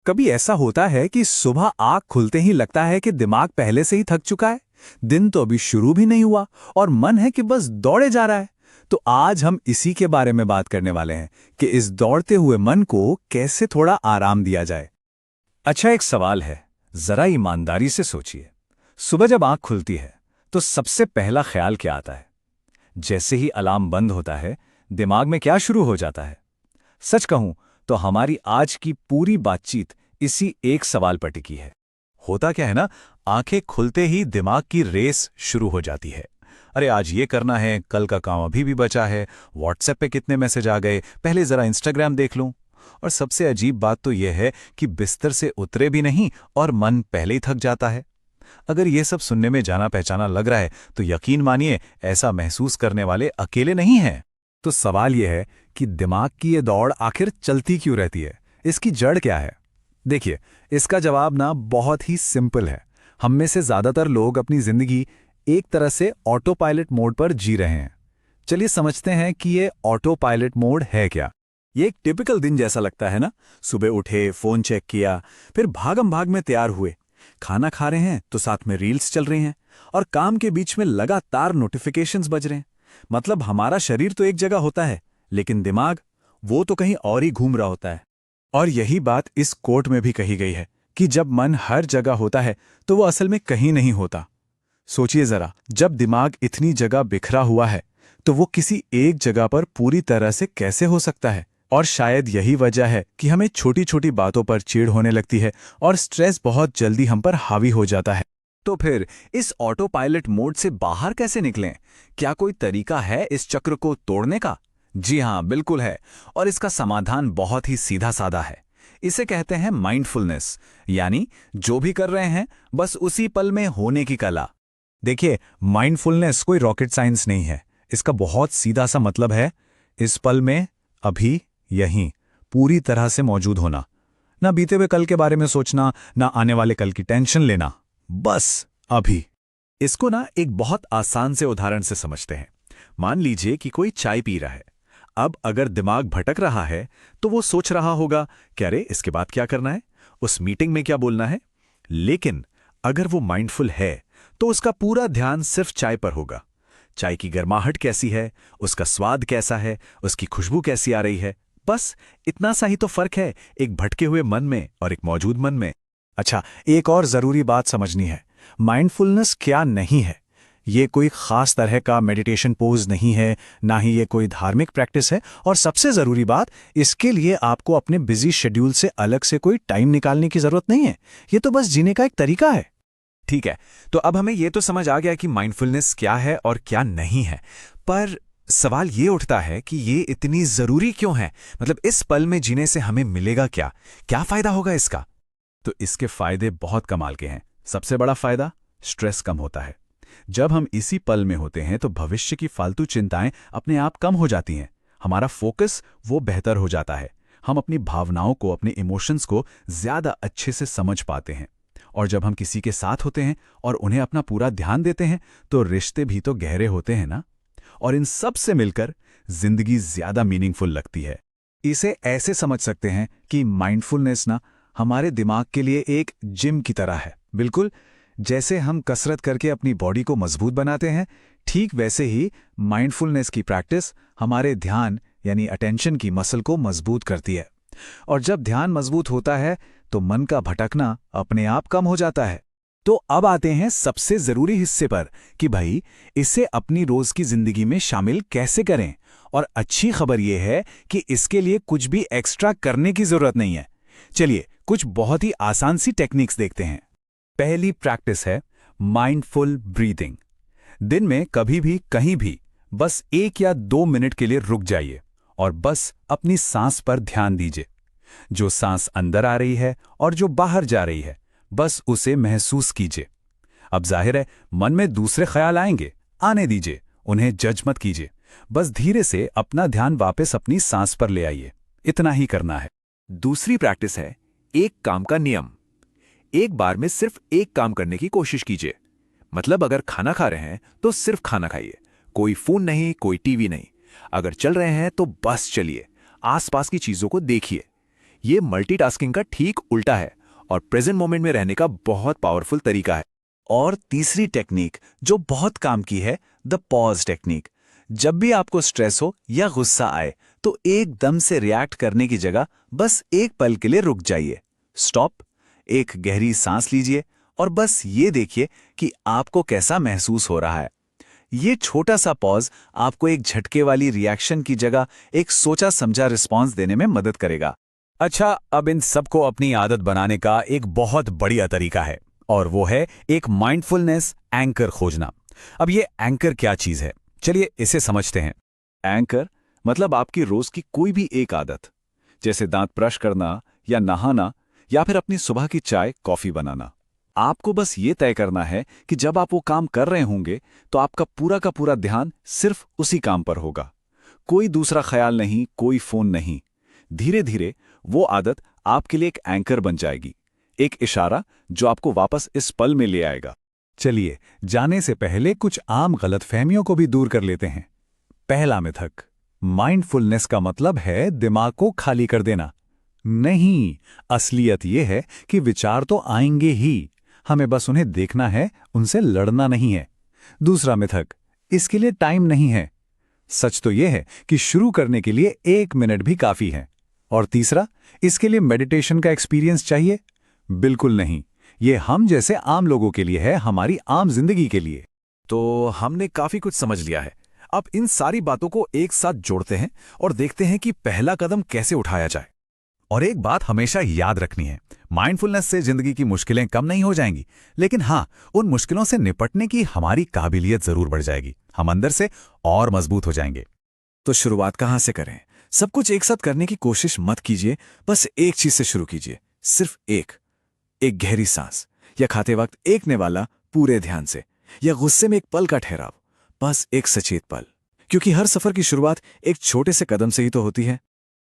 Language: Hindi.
कभी ऐसा होता है कि सुबह आँख खुलते ही लगता है कि दिमाग पहले से ही थक चुका है। दिन तो अभी शुरू भी नहीं हुआ और मन है कि बस दौड़े जा रहा है। तो आज हम इसी के बारे में बात करने वाले हैं कि इस दौड़ते हुए मन को कैसे थोड़ा आराम दिया जाए। अच्छा, एक सवाल है। जरा ईमानदारी से सोचिए। सुबह जब आंख खुलती है तो सबसे पहला ख्याल क्या आता है? जैसे ही अलार्म बंद होता है, दिमाग में क्या शुरू हो जाता है? सच कहूं तो हमारी आज की पूरी बातचीत इसी एक सवाल पर टिकी है। होता क्या है ना, आंखें खुलते ही दिमाग की रेस शुरू हो जाती है। अरे आज ये करना है, कल का काम अभी भी बचा है, व्हाट्सएप पे कितने मैसेज आ गए, पहले जरा इंस्टाग्राम देख लूं। और सबसे अजीब बात तो यह है कि बिस्तर से उतरे भी नहीं और मन पहले ही थक जाता है। अगर ये सब सुनने में जाना पहचाना लग रहा है तो यकीन मानिए, ऐसा महसूस करने वाले अकेले नहीं हैं। तो सवाल यह है कि दिमाग की ये दौड़ आखिर चलती क्यों रहती है? इसकी जड़ क्या है? देखिए, इसका जवाब ना बहुत ही सिंपल है। हम में से ज्यादातर लोग अपनी जिंदगी एक तरह से ऑटो पायलट मोड पर जी रहे हैं। चलिए समझते हैं कि ये ऑटो पायलट मोड है क्या। ये एक टिपिकल दिन जैसा लगता है ना। सुबह उठे, फोन चेक किया, फिर भागम भाग में तैयार हुए, खाना खा रहे हैं तो साथ में रील्स चल रही हैं और काम के बीच में लगातार नोटिफिकेशंस बज रहे हैं। मतलब हमारा शरीर तो एक जगह होता है, लेकिन दिमाग वो तो कहीं और ही घूम रहा होता है। और यही बात इस कोट में भी कही गई है कि जब मन हर जगह होता है तो वो असल में कहीं नहीं होता। सोचिए जरा, जब दिमाग इतनी जगह बिखरा हुआ है तो वो किसी एक जगह पर पूरी तरह से कैसे हो सकता है? और शायद यही वजह है कि हमें छोटी छोटी बातों पर चिढ़ होने लगती है और स्ट्रेस बहुत जल्दी हम पर हावी हो जाता है। तो फिर इस ऑटो पायलट मोड से बाहर कैसे निकलें? क्या कोई तरीका है इस चक्र को तोड़ने का? जी हाँ, बिल्कुल है। और इसका समाधान बहुत ही सीधा साधा है। इसे कहते हैं माइंडफुलनेस, यानी जो भी कर रहे हैं बस उसी पल में होने की कला। देखिए, माइंडफुलनेस कोई रॉकेट साइंस नहीं है। इसका बहुत सीधा सा मतलब है इस पल में, अभी, यहीं, पूरी तरह से मौजूद होना। ना बीते हुए कल के बारे में सोचना, ना आने वाले कल की टेंशन लेना, बस अभी। इसको ना एक बहुत आसान से उदाहरण से समझते हैं। मान लीजिए कि कोई चाय पी रहा है। अब अगर दिमाग भटक रहा है तो वो सोच रहा होगा कि अरे इसके बाद क्या करना है, उस मीटिंग में क्या बोलना है। लेकिन अगर वो माइंडफुल है तो उसका पूरा ध्यान सिर्फ चाय पर होगा। चाय की गर्माहट कैसी है, उसका स्वाद कैसा है, उसकी खुशबू कैसी आ रही है। बस इतना सा ही तो फर्क है एक भटके हुए मन में और एक मौजूद मन में। अच्छा, एक और जरूरी बात समझनी है। माइंडफुलनेस क्या नहीं है। ये कोई खास तरह का मेडिटेशन पोज नहीं है, ना ही ये कोई धार्मिक प्रैक्टिस है। और सबसे जरूरी बात, इसके लिए आपको अपने बिजी शेड्यूल से अलग से कोई टाइम निकालने की जरूरत नहीं है। ये तो बस जीने का एक तरीका है। ठीक है, तो अब हमें ये तो समझ आ गया कि माइंडफुलनेस क्या है और क्या नहीं है। पर सवाल ये उठता है कि ये इतनी जरूरी क्यों है? मतलब इस पल में जीने से हमें मिलेगा क्या? क्या फायदा होगा इसका? तो इसके फायदे बहुत कमाल के हैं। सबसे बड़ा फायदा, स्ट्रेस कम होता है। जब हम इसी पल में होते हैं तो भविष्य की फालतू चिंताएं अपने आप कम हो जाती हैं। हमारा फोकस वो बेहतर हो जाता है। हम अपनी भावनाओं को, अपने इमोशंस को ज्यादा अच्छे से समझ पाते हैं। और जब हम किसी के साथ होते हैं और उन्हें अपना पूरा ध्यान देते हैं तो रिश्ते भी तो गहरे होते हैं ना। और इन सब से मिलकर जिंदगी ज्यादा मीनिंगफुल लगती है। इसे ऐसे समझ सकते हैं कि माइंडफुलनेस ना हमारे दिमाग के लिए एक जिम की तरह है। बिल्कुल जैसे हम कसरत करके अपनी बॉडी को मजबूत बनाते हैं, ठीक वैसे ही माइंडफुलनेस की प्रैक्टिस हमारे ध्यान यानी अटेंशन की मसल को मजबूत करती है। और जब ध्यान मजबूत होता है तो मन का भटकना अपने आप कम हो जाता है। तो अब आते हैं सबसे जरूरी हिस्से पर कि भाई इसे अपनी रोज की जिंदगी में शामिल कैसे करें। और अच्छी खबर यह है कि इसके लिए कुछ भी एक्स्ट्रा करने की जरूरत नहीं है। चलिए कुछ बहुत ही आसान सी टेक्निक्स देखते हैं। पहली प्रैक्टिस है माइंडफुल ब्रीदिंग। दिन में कभी भी कहीं भी बस 1 या 2 मिनट के लिए रुक जाइए और बस अपनी सांस पर ध्यान दीजिए। जो सांस अंदर आ रही है और जो बाहर जा रही है, बस उसे महसूस कीजिए। अब जाहिर है मन में दूसरे ख्याल आएंगे, आने दीजिए, उन्हें जज मत कीजिए। बस धीरे से अपना ध्यान वापस अपनी सांस पर ले आइए। इतना ही करना है। दूसरी प्रैक्टिस है एक काम का नियम। एक बार में सिर्फ एक काम करने की कोशिश कीजिए। मतलब अगर खाना खा रहे हैं तो सिर्फ खाना खाइए, कोई फोन नहीं, कोई टीवी नहीं। अगर चल रहे हैं तो बस चलिए, आसपास की चीजों को देखिए। ये मल्टीटास्किंग का ठीक उल्टा है और प्रेजेंट मोमेंट में रहने का बहुत पावरफुल तरीका है। और तीसरी टेक्निक जो बहुत काम की है, द पॉज टेक्निक। जब भी आपको स्ट्रेस हो या गुस्सा आए तो एकदम से रिएक्ट करने की जगह बस एक पल के लिए रुक जाइए। स्टॉप, एक गहरी सांस लीजिए और बस ये देखिए कि आपको कैसा महसूस हो रहा है। ये छोटा सा पॉज आपको एक झटके वाली रिएक्शन की जगह एक सोचा समझा रिस्पॉन्स देने में मदद करेगा। अच्छा, अब इन सबको अपनी आदत बनाने का एक बहुत बढ़िया तरीका है और वो है एक माइंडफुलनेस एंकर खोजना। अब ये एंकर क्या चीज है, चलिए इसे समझते हैं। एंकर मतलब आपकी रोज की कोई भी एक आदत, जैसे दांत ब्रश करना या नहाना या फिर अपनी सुबह की चाय कॉफी बनाना। आपको बस ये तय करना है कि जब आप वो काम कर रहे होंगे तो आपका पूरा का पूरा ध्यान सिर्फ उसी काम पर होगा, कोई दूसरा ख्याल नहीं, कोई फोन नहीं। धीरे धीरे वो आदत आपके लिए एक एंकर बन जाएगी, एक इशारा जो आपको वापस इस पल में ले आएगा। चलिए, जाने से पहले कुछ आम गलतफहमियों को भी दूर कर लेते हैं। पहला मिथक, माइंडफुलनेस का मतलब है दिमाग को खाली कर देना। नहीं, असलियत यह है कि विचार तो आएंगे ही, हमें बस उन्हें देखना है, उनसे लड़ना नहीं है। दूसरा मिथक, इसके लिए टाइम नहीं है। सच तो यह है कि शुरू करने के लिए 1 मिनट भी काफी है। और तीसरा, इसके लिए मेडिटेशन का एक्सपीरियंस चाहिए? बिल्कुल नहीं, ये हम जैसे आम लोगों के लिए है, हमारी आम जिंदगी के लिए। तो हमने काफी कुछ समझ लिया है। अब इन सारी बातों को एक साथ जोड़ते हैं और देखते हैं कि पहला कदम कैसे उठाया जाए। और एक बात हमेशा याद रखनी है, माइंडफुलनेस से जिंदगी की मुश्किलें कम नहीं हो जाएंगी, लेकिन हाँ, उन मुश्किलों से निपटने की हमारी काबिलियत जरूर बढ़ जाएगी। हम अंदर से और मजबूत हो जाएंगे। तो शुरुआत कहाँ से करें? सब कुछ एक साथ करने की कोशिश मत कीजिए, बस एक चीज से शुरू कीजिए, सिर्फ एक गहरी सांस, या खाते वक्त एक निवाला पूरे ध्यान से, या गुस्से में एक पल का ठहराव, बस एक सचेत पल। क्योंकि हर सफर की शुरुआत एक छोटे से कदम से ही तो होती है।